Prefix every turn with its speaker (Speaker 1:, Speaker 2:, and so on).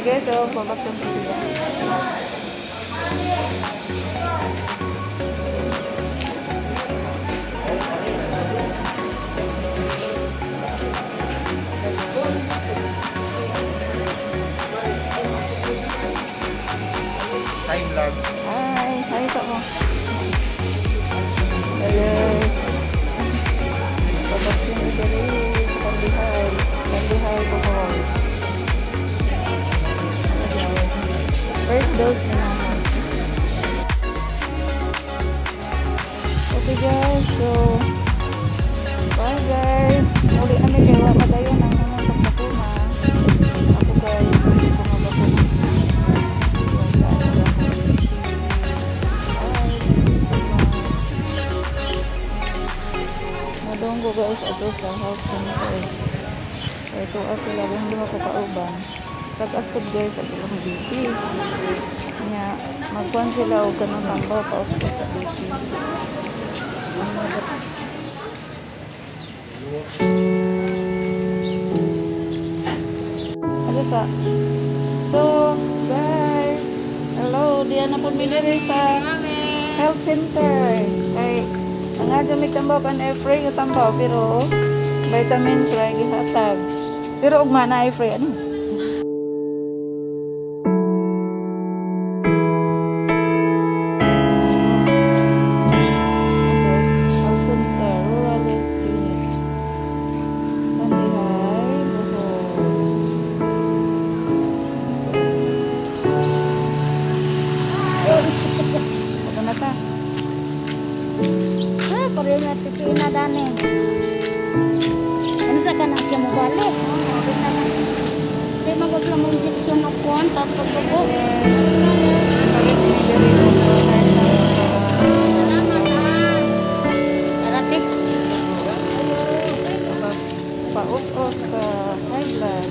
Speaker 1: guys, so babaksan ko sila.
Speaker 2: Hi vlogs.
Speaker 1: Hi po mo. Hello. Babaksan ko sila sa kandihay. Kandihay po po. First dose na naman. Okay guys, so bye guys. Muli kami kayo padayo ng mga pagkakuna. Ako guys, bumabako. Nadong ko guys ato sa health center. Ito ako lang hindi makakauban. Pag-astod guys at ilang BP nga magkuhan sila o ganun tambaw pa-astod sa BP. Ano sa? So guys, hello, diyan na po binili sa health center. Ay, ang nga dyan may tambaw kan free yung tambaw pero vitamins lagi hatag. Pero ugma na free ano?
Speaker 3: Pareho na pisina dani. Ano sa kanak siya mo balik? Di magos lang mong injection of one, tapos pagbubo. Salamat ha. Karate.
Speaker 1: Pa-up sa high blood.